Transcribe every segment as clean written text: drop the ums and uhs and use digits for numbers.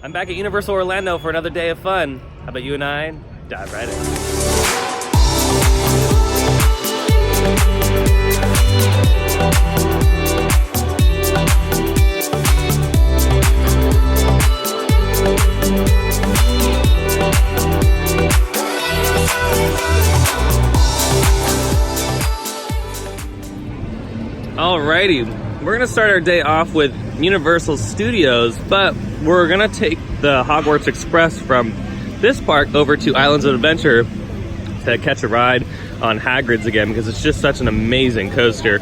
I'm back at Universal Orlando for another day of fun. How about you and I dive right in? Alrighty, we're gonna start our day off with Universal Studios, but we're gonna take the Hogwarts Express from this park over to Islands of Adventure to catch a ride on Hagrids again, because it's just such an amazing coaster.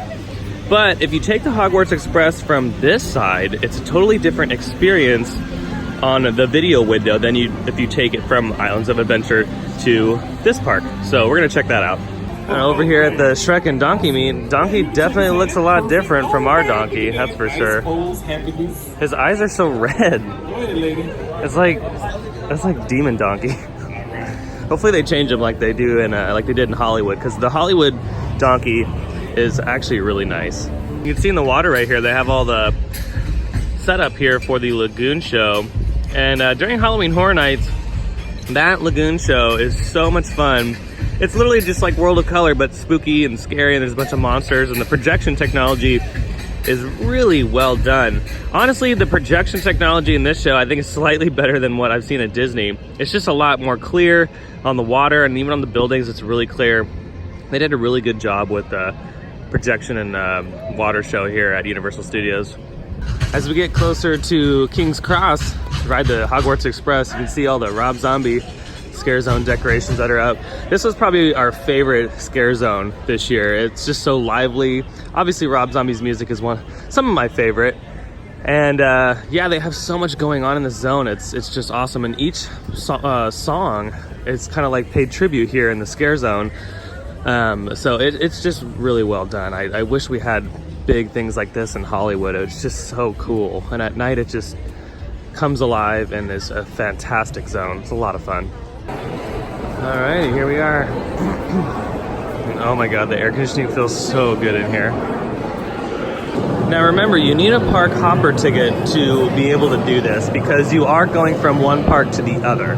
But if you take the Hogwarts Express from this side, it's a totally different experience on the video window than if you take it from Islands of Adventure to this park. So we're gonna check that out. Over here at the Shrek and Donkey meet, Donkey definitely looks a lot different from our Donkey, that's for sure. His eyes are so red. It's like, that's like Demon Donkey. Hopefully they change him like they do in like they did in Hollywood, because the Hollywood Donkey is actually really nice. You can see in the water right here, they have all the setup here for the Lagoon Show. And during Halloween Horror Nights, that Lagoon Show is so much fun. It's literally just like World of Color, but spooky and scary, and there's a bunch of monsters, and the projection technology is really well done. Honestly, the projection technology in this show I think is slightly better than what I've seen at Disney. It's just a lot more clear on the water, and even on the buildings it's really clear. They did a really good job with the projection and water show here at Universal Studios. As we get closer to King's Cross to ride the Hogwarts Express, you can see all the Rob Zombie Scare Zone decorations that are up. This was probably our favorite Scare Zone this year. It's just so lively. Obviously Rob Zombie's music is some of my favorite. And yeah, they have so much going on in this zone. It's just awesome. And each song is kind of like paid tribute here in the Scare Zone. So it's just really well done. I wish we had big things like this in Hollywood. It's just so cool. And at night it just comes alive and is a fantastic zone. It's a lot of fun. All right, here we are. Oh my God, the air conditioning feels so good in here. Now remember, you need a park hopper ticket to be able to do this, because you are going from one park to the other.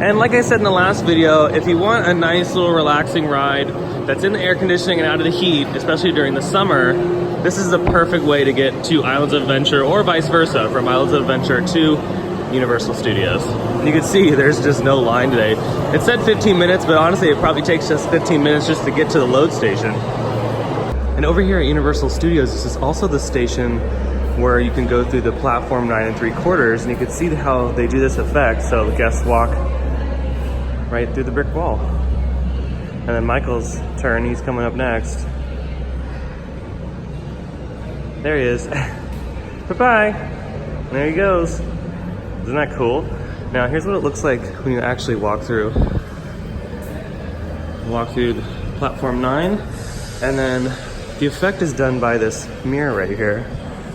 And like I said in the last video, if you want a nice little relaxing ride that's in the air conditioning and out of the heat, especially during the summer, this is the perfect way to get to Islands of Adventure, or vice versa, from Islands of Adventure to Universal Studios. And you can see there's just no line today. It said 15 minutes, but honestly it probably takes just 15 minutes just to get to the load station. And over here at Universal Studios, this is also the station where you can go through the platform 9 3/4, and you can see how they do this effect. So the guests walk right through the brick wall. And then Michael's turn, he's coming up next. There he is. Bye-bye. There he goes. Isn't that cool? Now here's what it looks like when you actually walk through. Walk through platform 9, and then the effect is done by this mirror right here.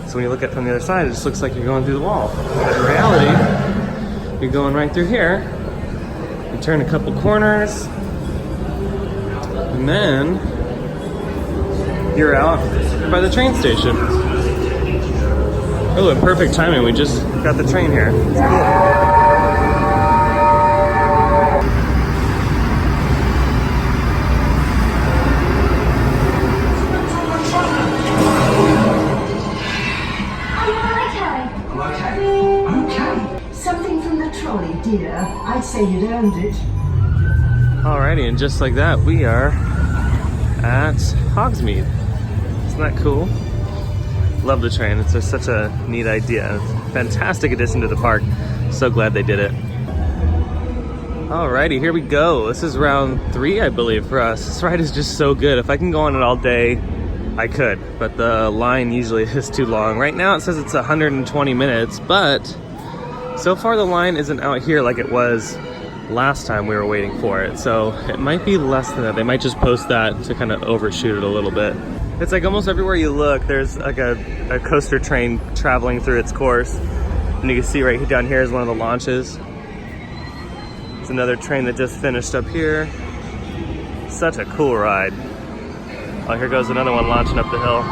So when you look at it from the other side, it just looks like you're going through the wall. But in reality, you're going right through here. You turn a couple corners, and then you're out by the train station. Oh, and perfect timing. We just got the train here. It's cool. Okay. Something from the trolley, dear. I'd say you'd earned it. Alrighty, and just like that, we are at Hogsmeade. Isn't that cool? Love the train. It's just such a neat idea. Fantastic addition to the park. So glad they did it. Alrighty, here we go. This is round 3, I believe, for us. This ride is just so good. If I can go on it all day, I could, but the line usually is too long. Right now it says it's 120 minutes, but so far the line isn't out here like it was last time we were waiting for it. So it might be less than that. They might just post that to kind of overshoot it a little bit. It's like almost everywhere you look, there's like a coaster train traveling through its course. And you can see right down here is one of the launches. It's another train that just finished up here. Such a cool ride. Oh, here goes another one launching up the hill.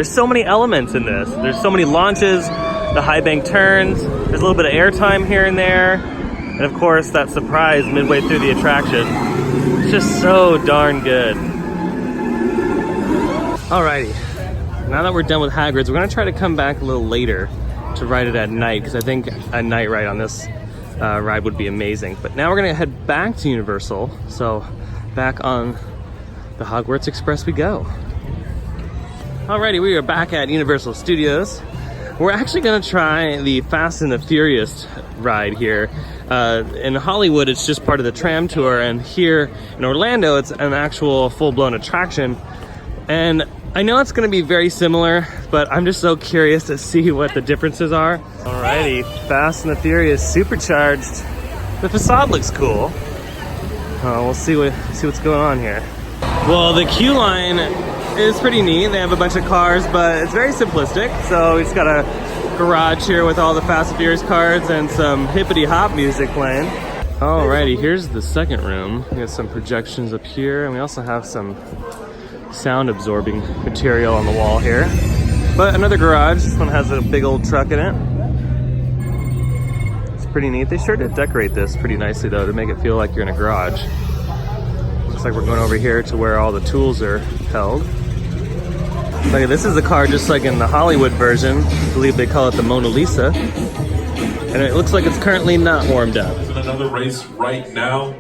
There's so many elements in this. There's so many launches, the high bank turns, there's a little bit of airtime here and there, and of course that surprise midway through the attraction. It's just so darn good. Alrighty, now that we're done with Hagrids, we're gonna try to come back a little later to ride it at night, because I think a night ride on this ride would be amazing. But now we're gonna head back to Universal, so back on the Hogwarts Express we go. Alrighty, we are back at Universal Studios. We're actually gonna try the Fast and the Furious ride here. In Hollywood, it's just part of the tram tour, and here in Orlando, it's an actual full-blown attraction. And I know it's gonna be very similar, but I'm just so curious to see what the differences are. Alrighty, Fast and the Furious supercharged. The facade looks cool. We'll see what's going on here. Well, the queue line is pretty neat. They have a bunch of cars, but it's very simplistic. So we just got a garage here with all the Fast and Furious cars and some hippity hop music playing. Alrighty, here's the second room. We got some projections up here, and we also have some sound absorbing material on the wall here. But another garage. This one has a big old truck in it. It's pretty neat. They sure did decorate this pretty nicely though to make it feel like you're in a garage. Looks like we're going over here to where all the tools are held. Look, this is the car just like in the Hollywood version. I believe they call it the Mona Lisa. And it looks like it's currently not warmed up. It's in another race right now.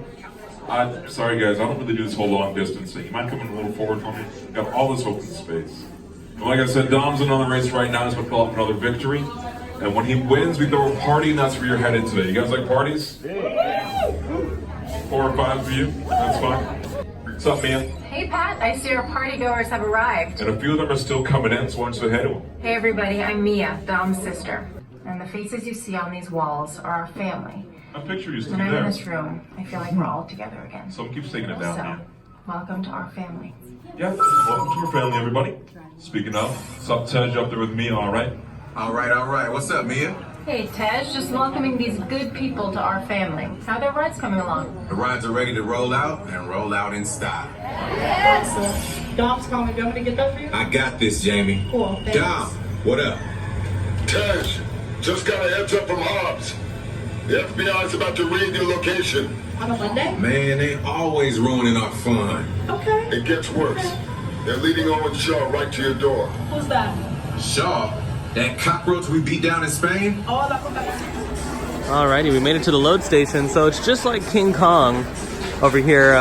I'm sorry guys, I don't really do this whole long distance thing. You mind coming a little forward for me? Got all this open space. And like I said, Dom's in another race right now. He's gonna pull up another victory. And when he wins, we throw a party, and that's where you're headed today. You guys like parties? 4 or 5 of you, that's fine. What's up, Mia? Hey Pat, I see our partygoers have arrived. And a few of them are still coming in, so why don't you say hey to them? Hey everybody, I'm Mia, Dom's sister. And the faces you see on these walls are our family. I picture you When sitting I'm in there. this room, I feel like we're all together again. Someone keeps taking it down, So, Mia. welcome to our family. Yeah, welcome to our family, everybody. Speaking of, what's up, Ted? You up there with me, all right? All right. What's up, Mia? Hey Tej, just welcoming these good people to our family. How are their rides coming along? The rides are ready to roll out and roll out in style. Dom's calling. Do you want me to get that for you? I got this, Jamie. Cool, thanks. Dom, what up? Tej, just got a heads up from Hobbs. The FBI's about to raid your location. On a Monday? Man, they always ruining our fun. Okay. It gets worse. They're leading Owen Shaw right to your door. Who's that? Shaw, that cockroach we beat down in Spain? Oh, that's what that Alrighty, we made it to the load station. So it's just like King Kong over here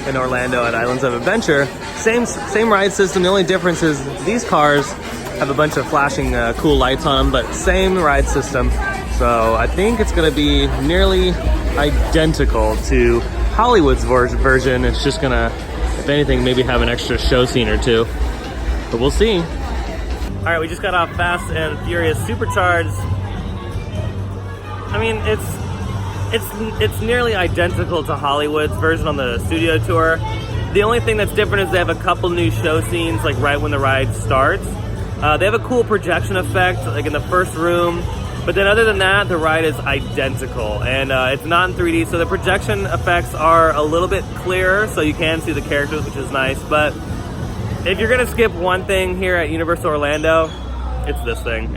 in Orlando at Islands of Adventure. Same ride system. The only difference is these cars have a bunch of flashing cool lights on them, but same ride system. So I think it's gonna be nearly identical to Hollywood's version. It's just gonna, if anything, maybe have an extra show scene or two, but we'll see. All right, we just got off Fast and Furious Supercharged. I mean, it's nearly identical to Hollywood's version on the studio tour. The only thing that's different is they have a couple new show scenes, like right when the ride starts. They have a cool projection effect, like in the first room. But then other than that, the ride is identical, and it's not in 3D, so the projection effects are a little bit clearer, so you can see the characters, which is nice. But if you're gonna skip one thing here at Universal Orlando, it's this thing.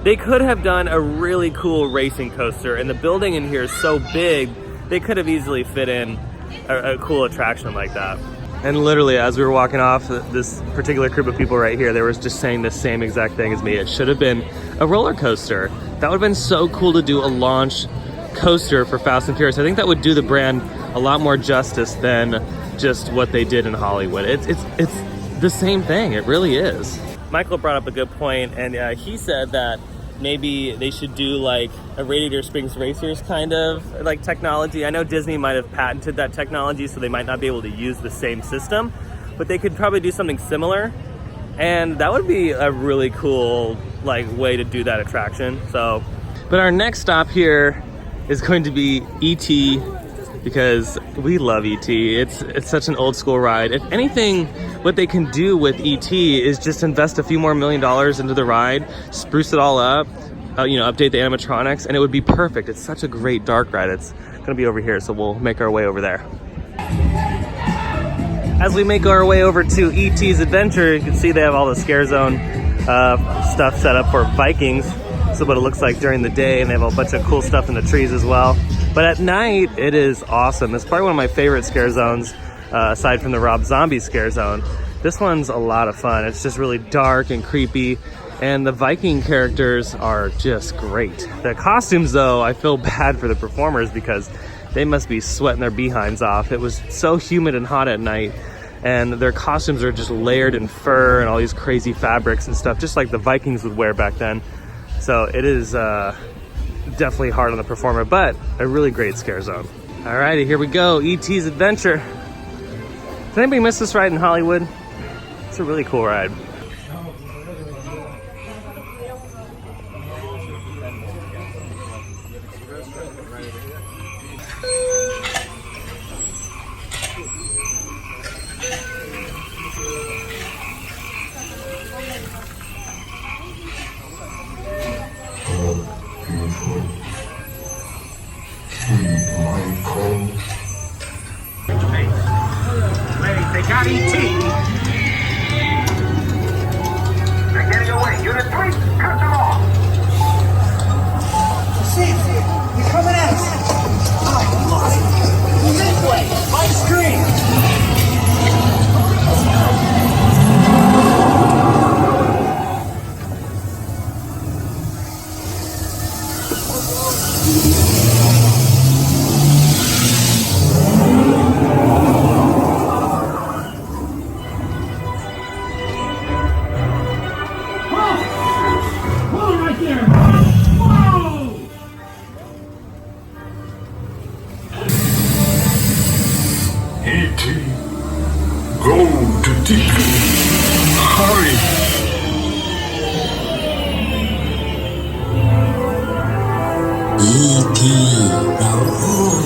They could have done a really cool racing coaster, and the building in here is so big, they could have easily fit in a cool attraction like that. And literally, as we were walking off, this particular group of people right here, they were just saying the same exact thing as me. It should have been a roller coaster. That would have been so cool to do a launch coaster for Fast and Furious. I think that would do the brand a lot more justice than just what they did in Hollywood. It's the same thing. It really is. Michael brought up a good point, and he said that maybe they should do like a Radiator Springs Racers kind of like technology. I know Disney might have patented that technology, so they might not be able to use the same system, but they could probably do something similar, and that would be a really cool like way to do that attraction. So, but our next stop here is going to be E.T. because we love E.T. It's such an old school ride. If anything, what they can do with E.T. is just invest a few more $1 million into the ride, spruce it all up, update the animatronics, and it would be perfect. It's such a great dark ride. It's gonna be over here, so we'll make our way over there. as we make our way over to Ets Adventure, you can see they have all the scare zone stuff set up for Vikings. This is what it looks like during the day, and they have a bunch of cool stuff in the trees as well. But at night, it is awesome. It's probably one of my favorite scare zones, aside from the Rob Zombie scare zone. This one's a lot of fun. It's just really dark and creepy, and the Viking characters are just great. The costumes, though, I feel bad for the performers because they must be sweating their behinds off. It was so humid and hot at night, and their costumes are just layered in fur and all these crazy fabrics and stuff, just like the Vikings would wear back then. So it is definitely hard on the performer, but a really great scare zone. Alrighty, here we go, Ets Adventure. Did anybody miss this ride in Hollywood? It's a really cool ride. They got E.T. They're getting away. Unit 3, cut them off. See, you're coming at us. Oh, this way. My screen. E.T. Go to Diagon. Hurry. E.T. Go home.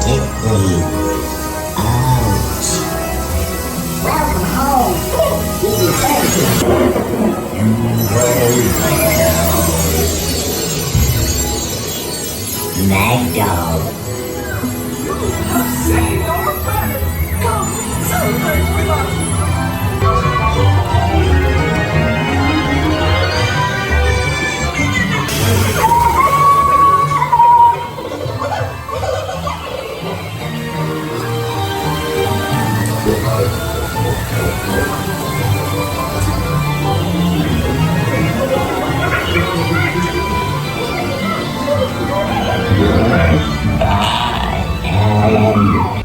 Take me out. Welcome home. You will. Mad dog.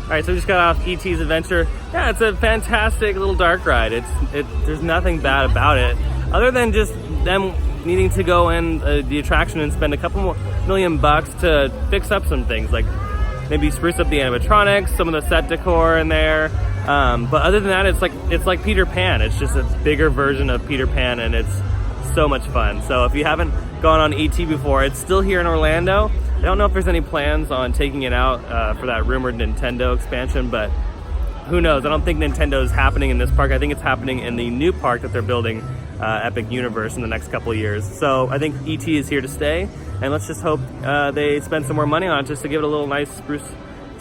Alright, so we just got off Ets Adventure. Yeah, it's a fantastic little dark ride. There's nothing bad about it, other than just them needing to go in the attraction and spend a couple more $1 million to fix up some things, like maybe spruce up the animatronics, some of the set decor in there. But other than that, it's like Peter Pan. It's just a bigger version of Peter Pan, and it's so much fun. So if you haven't gone on ET before, it's still here in Orlando. I don't know if there's any plans on taking it out for that rumored Nintendo expansion, but who knows? I don't think Nintendo is happening in this park. I think it's happening in the new park that they're building, Epic Universe, in the next couple of years. So I think ET is here to stay, and let's just hope they spend some more money on it just to give it a little nice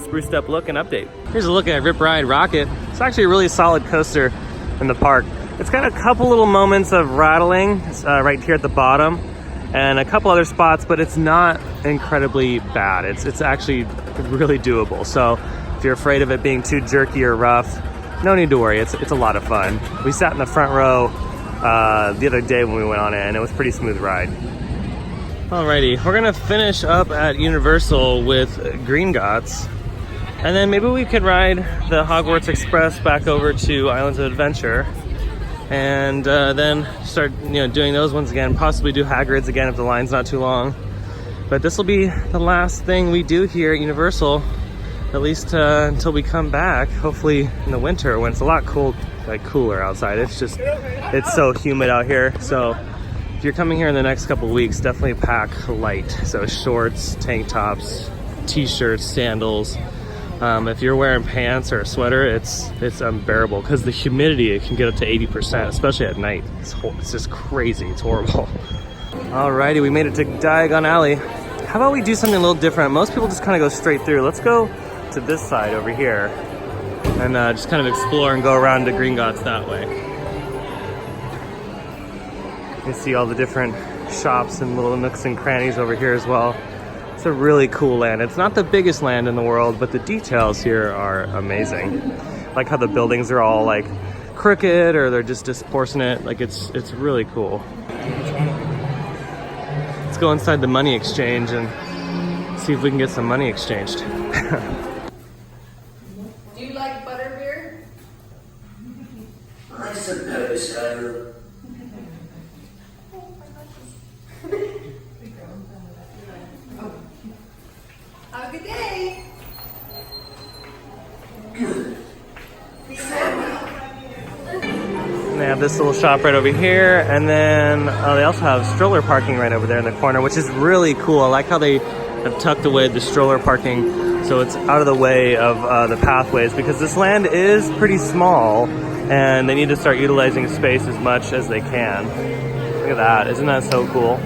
spruced up look and update. Here's a look at Ride Rockit. It's actually a really solid coaster in the park. It's got a couple little moments of rattling right here at the bottom, and a couple other spots, but it's not incredibly bad. It's actually really doable. So if you're afraid of it being too jerky or rough, no need to worry. It's a lot of fun. We sat in the front row the other day when we went on it, and it was a pretty smooth ride. Alrighty, we're gonna finish up at Universal with Gringotts, and then maybe we could ride the Hogwarts Express back over to Islands of Adventure, and then start doing those ones again, possibly do Hagrids again if the line's not too long. But this will be the last thing we do here at Universal, at least until we come back, hopefully in the winter when it's a lot cooler outside. It's so humid out here. So if you're coming here in the next couple of weeks, definitely pack light. So shorts, tank tops, t-shirts, sandals. If you're wearing pants or a sweater, it's unbearable because the humidity, it can get up to 80%, especially at night. It's just crazy. It's horrible. Alrighty, we made it to Diagon Alley. How about we do something a little different? Most people just kind of go straight through. Let's go to this side over here. and just kind of explore and go around to Gringotts that way. You see all the different shops and little nooks and crannies over here as well. It's a really cool land. It's not the biggest land in the world, but the details here are amazing. Like how the buildings are all like crooked or they're just disproportionate. Like it's really cool. Let's go inside the money exchange and see if we can get some money exchanged. Do you like butterbeer? I suppose so. Have a good day. Good. And they have this little shop right over here, and then they also have stroller parking right over there in the corner, which is really cool. I like how they have tucked away the stroller parking so it's out of the way of the pathways, because this land is pretty small and they need to start utilizing space as much as they can. Look at that, isn't that so cool?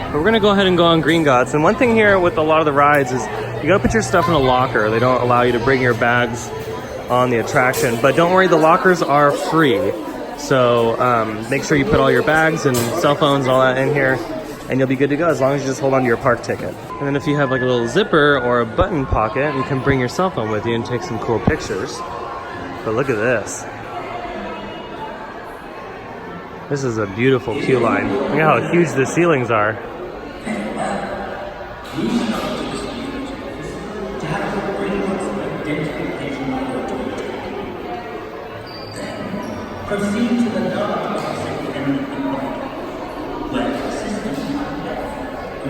But we're gonna go ahead and go on Gringotts, and one thing here with a lot of the rides is you gotta put your stuff in a locker. They don't allow you to bring your bags on the attraction, but don't worry, the lockers are free. So make sure you put all your bags and cell phones and all that in here, and you'll be good to go as long as you just hold on to your park ticket. And then if you have like a little zipper or a button pocket, you can bring your cell phone with you and take some cool pictures. But look at this. This is a beautiful queue line. Look at how huge the ceilings are. Proceed to the dark and where assistance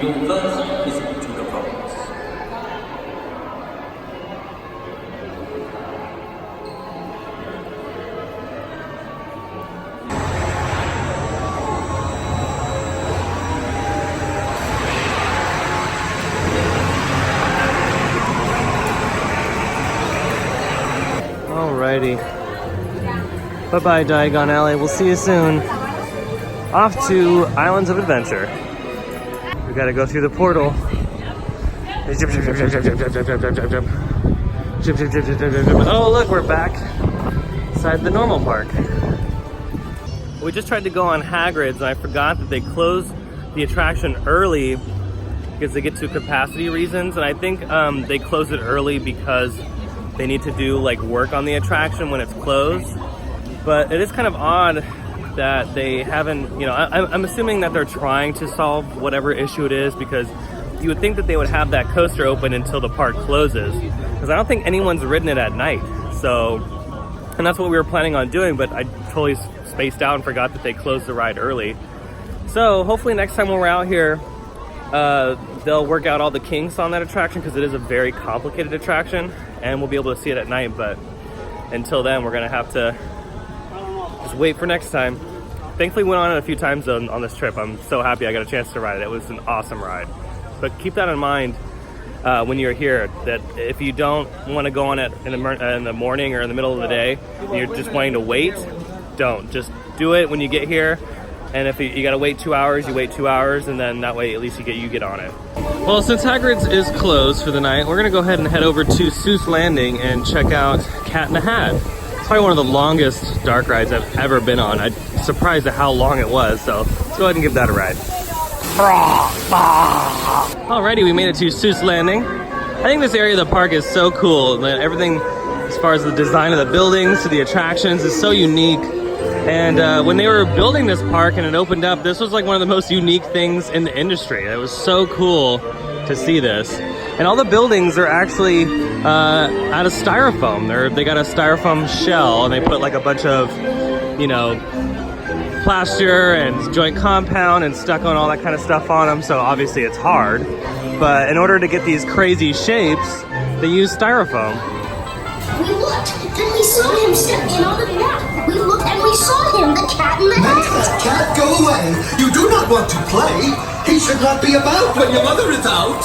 your first visit to the vaults. Alrighty. Bye-bye, Diagon Alley. We'll see you soon. Off to Islands of Adventure. We gotta go through the portal. Jump, jump, jump, jump, jump, jump, jump, jump, jump, jump, jump. Jump, jump, jump, jump, jump, jump. Oh, look, we're back inside the normal park. We just tried to go on Hagrids, and I forgot that they closed the attraction early because they get to capacity reasons, and I think they close it early because they need to do like work on the attraction when it's closed. But it is kind of odd that they haven't, you know, I'm assuming that they're trying to solve whatever issue it is, because you would think that they would have that coaster open until the park closes, because I don't think anyone's ridden it at night. So, and that's what we were planning on doing, but I totally spaced out and forgot that they closed the ride early. So hopefully next time when we're out here, they'll work out all the kinks on that attraction, because it is a very complicated attraction, and we'll be able to see it at night. But until then, we're gonna have to just wait for next time. Thankfully, we went on it a few times on this trip. I'm so happy I got a chance to ride it. It was an awesome ride. But keep that in mind when you're here, that if you don't want to go on it in the morning or in the middle of the day, and you're just wanting to wait, don't. Just do it when you get here. And if you gotta wait 2 hours, you wait 2 hours, and then that way at least you get on it. Well, since Hagrids is closed for the night, we're gonna go ahead and head over to Seuss Landing and check out Cat in the Hat. It's probably one of the longest dark rides I've ever been on. I'm surprised at how long it was, so let's go ahead and give that a ride. Alrighty, we made it to Seuss Landing. I think this area of the park is so cool. Everything, as far as the design of the buildings to the attractions, is so unique. And when they were building this park and it opened up, this was like one of the most unique things in the industry. It was so cool to see this. And all the buildings are actually out of styrofoam. They got a styrofoam shell, and they put like a bunch of, you know, plaster and joint compound and stuck on all that kind of stuff on them. So obviously it's hard. But in order to get these crazy shapes, they use styrofoam. We looked, and we saw him step in on the path. We looked, and we saw him, the cat in the hat. Make that cat go away. You do not want to play. He should not be about when your mother is out.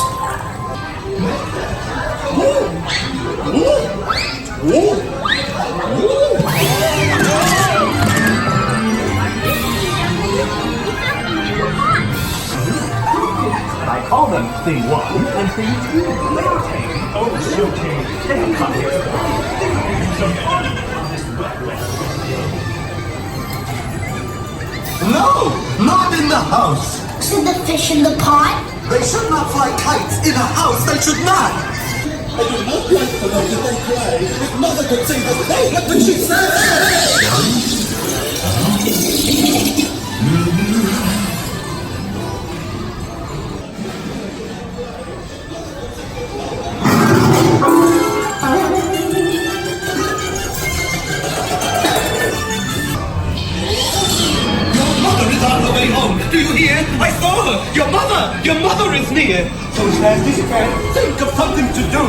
I call them thing one and thing two. They are tame. Oh, so tame. They have come here. No, not in the house. Said the fish in the pot. They should not fly kites in a house. They should not. I do not like the way that they play. If Mother could see this, hey, what would she say? Do you hear? I saw her! Your mother is near! So as fast as you can, think of something to do!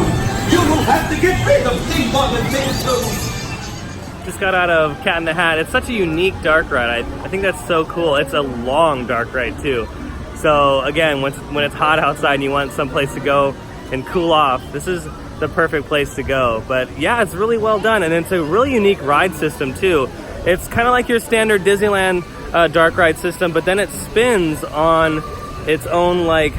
You will have to get rid of things on the things too! Just got out of Cat in the Hat. It's such a unique dark ride. I think that's so cool. It's a long dark ride too. So again, when it's hot outside and you want someplace to go and cool off, this is the perfect place to go. But yeah, it's really well done, and it's a really unique ride system too. It's kind of like your standard Disneyland dark ride system, but then it spins on its own like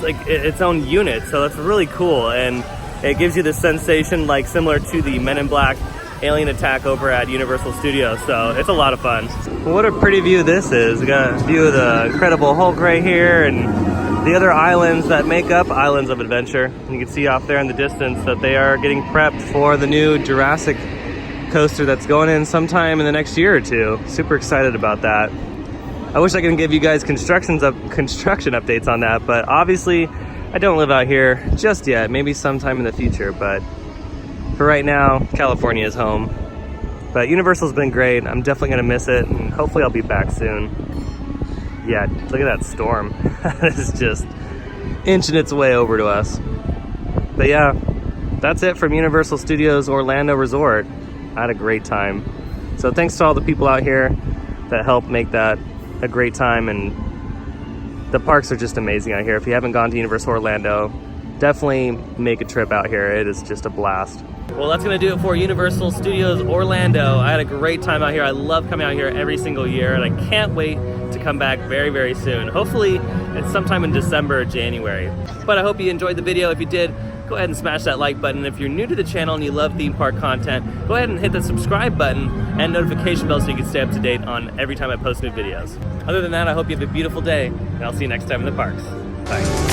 its own unit, so that's really cool, and it gives you the sensation like similar to the Men in Black alien attack over at Universal Studios. So it's a lot of fun. Well, what a pretty view this is. We got a view of the Incredible Hulk right here and the other islands that make up Islands of Adventure. And you can see off there in the distance that they are getting prepped for the new Jurassic coaster that's going in sometime in the next year or two. Super excited about that. I wish I could give you guys construction updates on that, but obviously I don't live out here just yet. Maybe sometime in the future, but for right now, California is home. But Universal's been great. I'm definitely gonna miss it, and hopefully I'll be back soon. Yeah, look at that storm. It's just inching its way over to us. But yeah, that's it from Universal Studios Orlando Resort. I had a great time. So thanks to all the people out here that helped make that a great time, and the parks are just amazing out here. If you haven't gone to Universal Orlando, definitely make a trip out here. It is just a blast. Well, that's gonna do it for Universal Studios Orlando. I had a great time out here. I love coming out here every single year, and I can't wait to come back very, very soon. Hopefully it's sometime in December or January. But I hope you enjoyed the video. If you did, go ahead and smash that like button. If you're new to the channel and you love theme park content, go ahead and hit the subscribe button and notification bell so you can stay up to date on every time I post new videos. Other than that, I hope you have a beautiful day, and I'll see you next time in the parks. Bye.